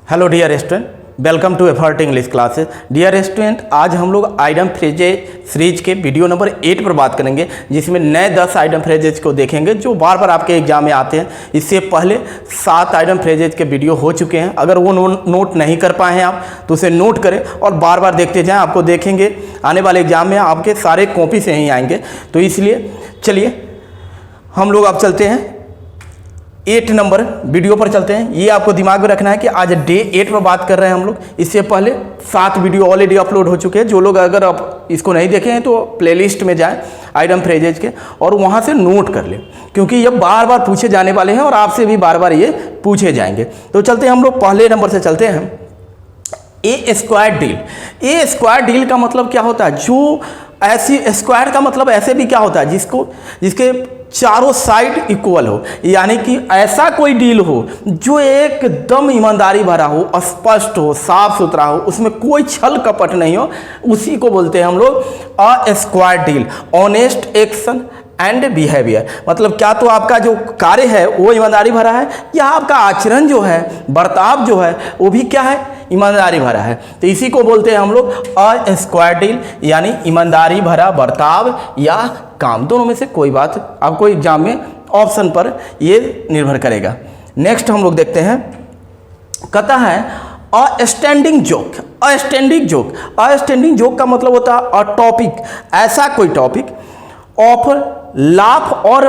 Hello dear student, welcome to effort English classes. Dear student, आज हम लोग idiom phrases series के video number 8 पर बात करेंगे, जिसमें नए 10 आइटम फ्रेजेज को देखेंगे जो बार बार आपके एग्जाम में आते हैं। इससे पहले 7 आइटम फ्रेजेज के वीडियो हो चुके हैं। अगर वो नोट नहीं कर पाए हैं आप तो उसे नोट करें और बार बार देखते जाएँ। आपको देखेंगे आने वाले एग्जाम में आपके सारे कॉपी से ही आएंगे। तो इसलिए चलिए हम लोग अब चलते हैं 8 नंबर वीडियो पर चलते हैं। ये आपको दिमाग में रखना है कि आज डे 8 पर बात कर रहे हैं हम लोग। इससे पहले 7 वीडियो ऑलरेडी अपलोड हो चुके हैं। जो लोग अगर आप इसको नहीं देखे हैं तो प्लेलिस्ट में जाएं आइटम फ्रेजेज के और वहाँ से नोट कर लें, क्योंकि ये बार बार पूछे जाने वाले हैं और आपसे भी बार बार ये पूछे जाएंगे। तो चलते हैं हम लोग पहले नंबर से चलते हैं। ए स्क्वायर डील। ए स्क्वायर डील का मतलब क्या होता है? जो ऐसी स्क्वायर का मतलब ऐसे भी क्या होता है जिसके चारों साइड इक्वल हो, यानी कि ऐसा कोई डील हो जो एकदम ईमानदारी भरा हो, स्पष्ट हो, साफ सुथरा हो, उसमें कोई छल कपट नहीं हो, उसी को बोलते हैं हम लोग a square deal. Honest action and behaviour, मतलब क्या तो आपका जो कार्य है वो ईमानदारी भरा है, या आपका आचरण जो है, बर्ताव जो है वो भी क्या है, ईमानदारी भरा है। तो इसी को बोलते हैं हम लोग अ स्क्वायर डील, यानी ईमानदारी भरा बर्ताव या काम। दोनों में से कोई बात आपको एग्जाम में ऑप्शन पर ये निर्भर करेगा। नेक्स्ट हम लोग देखते हैं, कहता है a standing joke. A standing joke, a standing joke का मतलब होता है अ टॉपिक, ऐसा कोई टॉपिक ऑफ लाफ और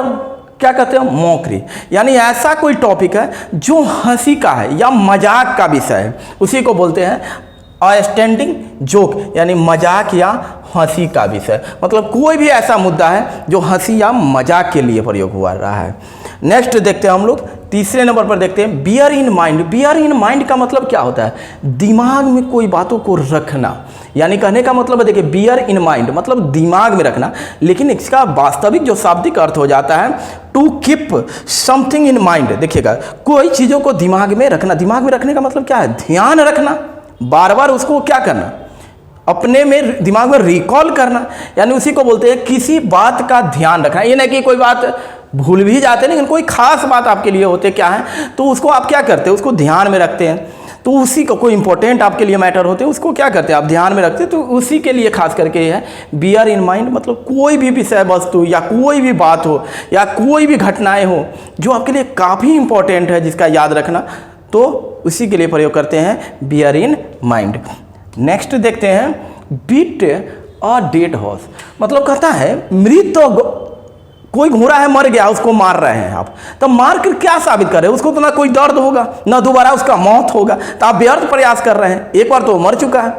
क्या कहते हैं, मौकरी, यानी ऐसा कोई टॉपिक है जो हंसी का है या मजाक का विषय है, उसी को बोलते हैं अ स्टैंडिंग जोक, यानी मजाक या हंसी का विषय। मतलब कोई भी ऐसा मुद्दा है जो हंसी या मजाक के लिए प्रयोग हुआ रहा है। नेक्स्ट देखते हैं हम लोग तीसरे नंबर पर देखते हैं bear in mind. Bear in mind का मतलब क्या होता है? दिमाग में कोई बातों को रखना, यानी कहने का मतलब है, देखिए बियर इन माइंड मतलब दिमाग में रखना, लेकिन इसका वास्तविक जो शाब्दिक अर्थ हो जाता है to keep something in mind. देखिएगा, कोई चीज़ों को दिमाग में रखना। दिमाग में रखने का मतलब क्या है? ध्यान रखना, बार बार उसको क्या करना, अपने में दिमाग में रिकॉल करना, यानी उसी को बोलते हैं किसी बात का ध्यान रखना। ये नहीं कि कोई बात भूल भी जाते हैं, लेकिन कोई खास बात आपके लिए होते क्या है तो उसको आप क्या करते हैं, उसको ध्यान में रखते हैं। तो उसी का कोई इंपॉर्टेंट आपके लिए मैटर होते हैं, उसको क्या करते हैं आप ध्यान में रखते हैं। तो उसी के लिए खास करके ये है बियर इन माइंड, मतलब कोई भी विषय वस्तु या कोई भी बात हो या कोई भी घटनाएं हो जो आपके लिए काफ़ी इंपॉर्टेंट है, जिसका याद रखना, तो उसी के लिए प्रयोग करते हैं बियर इन माइंड। नेक्स्ट देखते हैं बीट अ डेड हॉर्स, मतलब कहता है मृत कोई घोड़ा है, मर गया, उसको मार रहे हैं आप, तब मार कर क्या साबित कर रहे हैं? उसको तो ना कोई दर्द होगा, ना दोबारा उसका मौत होगा, तो आप व्यर्थ प्रयास कर रहे हैं। एक बार तो मर चुका है।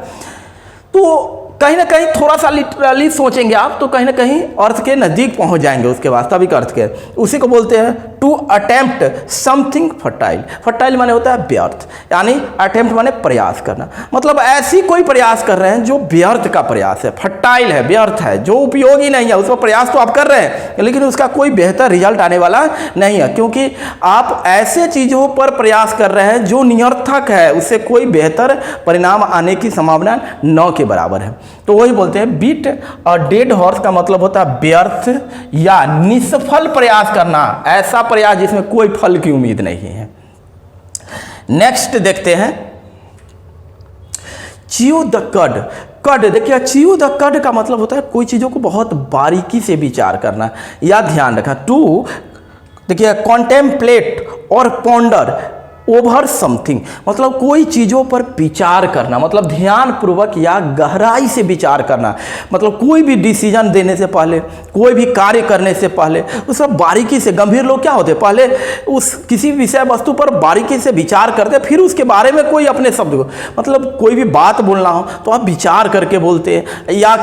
तो कहीं ना कहीं थोड़ा सा लिटरली सोचेंगे आप तो कहीं ना कहीं अर्थ के नज़दीक पहुंच जाएंगे, उसके वास्तविक अर्थ के। उसी को बोलते हैं to attempt something fertile. Fertile माने होता है व्यर्थ, यानी अटेम्प्ट माने प्रयास करना, मतलब ऐसी कोई प्रयास कर रहे हैं जो व्यर्थ का प्रयास है, फर्टाइल है, व्यर्थ है, जो उपयोगी नहीं है। उसका प्रयास तो आप कर रहे हैं लेकिन उसका कोई बेहतर रिजल्ट आने वाला नहीं है, क्योंकि आप ऐसे चीज़ों पर प्रयास कर रहे हैं जो निरर्थक है, उससे कोई बेहतर परिणाम आने की संभावना न के बराबर है। तो वही बोलते हैं बीट और डेड हॉर्स का मतलब होता है व्यर्थ या निष्फल प्रयास करना, ऐसा प्रयास जिसमें कोई फल की उम्मीद नहीं है। नेक्स्ट देखते हैं च्यू द कड। कड, देखिए च्यू द कड का मतलब होता है कोई चीज़ों को बहुत बारीकी से विचार करना या ध्यान रखना। टू देखिए कॉन्टेम्पलेट और पॉन्डर ओवर समथिंग, मतलब कोई चीज़ों पर विचार करना, मतलब ध्यान पूर्वक या गहराई से विचार करना, मतलब कोई भी डिसीजन देने से पहले, कोई भी कार्य करने से पहले उस पर बारीकी से। गंभीर लोग क्या होते हैं, पहले उस किसी विषय वस्तु पर बारीकी से विचार करते, फिर उसके बारे में कोई अपने शब्द को, मतलब कोई भी बात बोलना हो तो आप विचार करके बोलते हैं या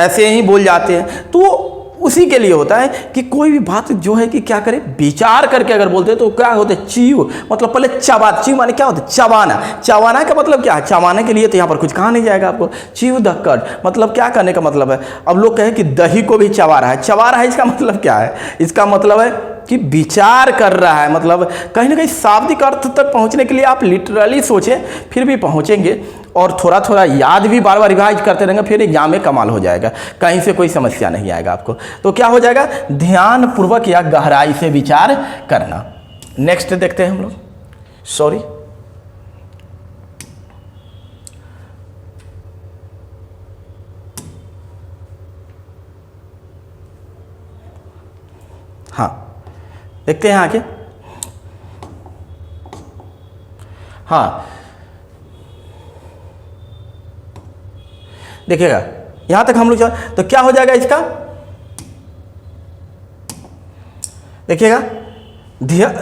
ऐसे ही बोल जाते हैं। तो उसी के लिए होता है कि कोई भी बात जो है कि क्या करें, विचार करके अगर बोलते हैं तो क्या होता है च्यू, मतलब पहले चबा। च्यू माने क्या होता है? चबाना। चबाना का मतलब क्या है? चबाने के लिए तो यहाँ पर कुछ कहा नहीं जाएगा आपको। च्यू द कड मतलब क्या करने का मतलब है? अब लोग कहें कि दही को भी चबा रहा है। चबा रहा है इसका मतलब क्या है? इसका मतलब है कि विचार कर रहा है, मतलब कहीं ना कहीं शाब्दिक अर्थ तक पहुंचने के लिए आप लिटरली सोचें, फिर भी पहुंचेंगे और थोड़ा थोड़ा याद भी बार बार रिवाइज करते रहेंगे, फिर एग्जाम में कमाल हो जाएगा, कहीं से कोई समस्या नहीं आएगा आपको। तो क्या हो जाएगा? ध्यान पूर्वक या गहराई से विचार करना। नेक्स्ट देखते हैं हम लोग, सॉरी देखते हैं आगे। हाँ, देखिएगा यहां तक हम लोग तो क्या हो जाएगा इसका, देखिएगा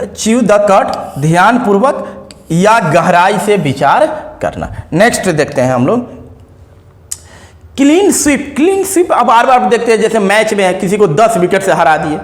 च्यू द कट, ध्यान पूर्वक या गहराई से विचार करना। नेक्स्ट देखते हैं हम लोग क्लीन स्वीप। क्लीन स्वीप अब बार बार देखते हैं, जैसे मैच में है किसी को 10 विकेट से हरा दिए,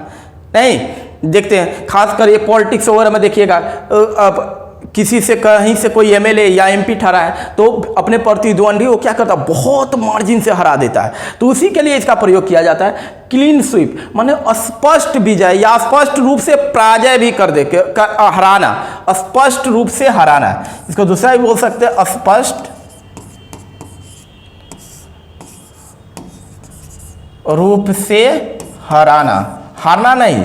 नहीं देखते हैं खासकर ये पॉलिटिक्स वगैरह में देखिएगा, अब किसी से कहीं से कोई एमएलए या एमपी ठहरा है तो अपने प्रतिद्वंदी को क्या करता है, बहुत मार्जिन से हरा देता है। तो उसी के लिए इसका प्रयोग किया जाता है क्लीन स्वीप, माने स्पष्ट विजय या स्पष्ट रूप से पराजय भी कर दे हराना, स्पष्ट रूप से हराना। इसको दूसरा भी बोल सकते हैं स्पष्ट रूप से हराना, हारना नहीं,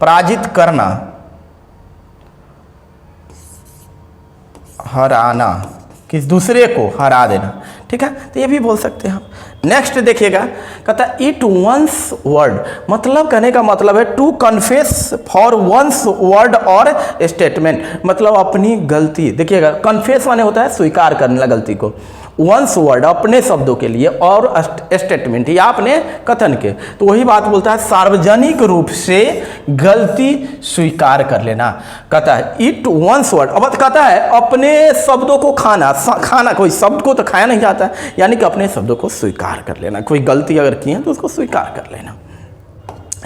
पराजित करना, हराना, किस दूसरे को हरा देना, ठीक है। तो ये भी बोल सकते हैं हम। नेक्स्ट देखिएगा, कहता है इट वंस वर्ड, मतलब कहने का मतलब है to confess for one's word और स्टेटमेंट, मतलब अपनी गलती। देखिएगा कन्फेस माने होता है स्वीकार करना गलती को, वंस वर्ड अपने शब्दों के लिए और स्टेटमेंट या अपने कथन के, तो वही बात बोलता है सार्वजनिक रूप से गलती स्वीकार कर लेना। कहता है इट वंस वर्ड, अब कहता है अपने शब्दों को खाना, खाना कोई शब्द को तो खाया नहीं जाता है, यानी कि अपने शब्दों को स्वीकार कर लेना, कोई गलती अगर की है तो उसको स्वीकार कर लेना।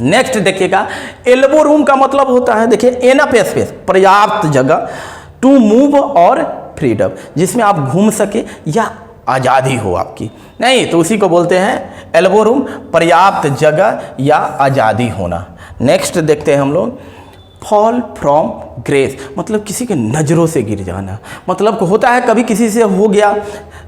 नेक्स्ट देखिएगा एल्बो रूम का मतलब होता है, देखिए एनफ स्पेस, पर्याप्त जगह, टू मूव और फ्रीडम, जिसमें आप घूम सके या आज़ादी हो आपकी, नहीं तो उसी को बोलते हैं एल्बो रूम, पर्याप्त जगह या आज़ादी होना। नेक्स्ट देखते हैं हम लोग फॉल फ्रॉम ग्रेस, मतलब किसी के नज़रों से गिर जाना, मतलब होता है कभी किसी से हो गया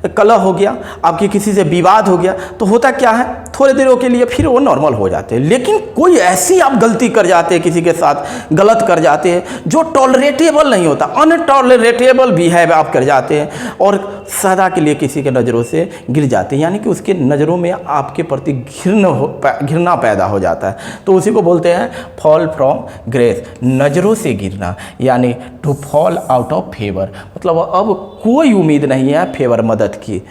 कलह हो गया, आपकी किसी से विवाद हो गया, तो होता क्या है थोड़े देरों के लिए फिर वो नॉर्मल हो जाते हैं, लेकिन कोई ऐसी आप गलती कर जाते हैं, किसी के साथ गलत कर जाते हैं जो टॉलरेटेबल नहीं होता, अनटॉलरेटेबल बिहेव आप कर जाते हैं और सदा के लिए किसी के नज़रों से गिर जाते हैं, यानी कि उसके नज़रों में आपके प्रति घृणा पैदा हो जाता है, तो उसी को बोलते हैं फॉल फ्रॉम ग्रेस, नज़रों से गिरना, यानी to fall out of favour, मतलब अब कोई उम्मीद नहीं है फेवर मदद की।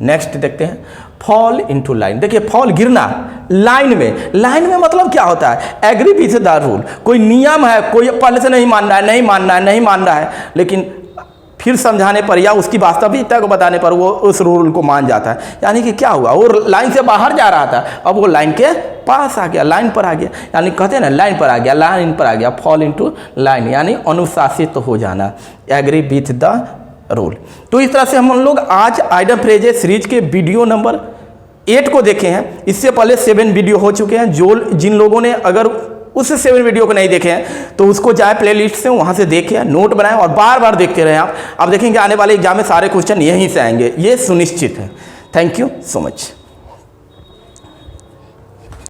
नेक्स्ट देखते हैं फॉल इनटू लाइन, देखिए फॉल गिरना लाइन में, लाइन में मतलब क्या होता है एग्री विथ द रूल, कोई नियम है, कोई पहले से नहीं मान रहा है, नहीं मान रहा है, लेकिन फिर समझाने पर या उसकी वास्तविकता को बताने पर वो उस रूल को मान जाता है, यानी कि क्या हुआ वो लाइन से बाहर जा रहा था, अब वो लाइन के पास आ गया, लाइन पर आ गया, यानी कहते हैं ना लाइन पर आ गया, लाइन पर आ गया, फॉल इनटू लाइन, यानी अनुशासित हो जाना, एग्री विथ द रूल। तो इस तरह से हम लोग आज आइडम फ्रेजेस सीरीज के वीडियो नंबर 8 को देखे हैं। इससे पहले 7 वीडियो हो चुके हैं, जो जिन लोगों ने अगर उस 7 वीडियो को नहीं देखे हैं तो उसको जाए प्लेलिस्ट से वहाँ से देखें, नोट बनाएं और बार बार देखते रहें। आप देखेंगे आने वाले एग्जाम में सारे क्वेश्चन यहीं से आएंगे, ये सुनिश्चित है। Thank you so much.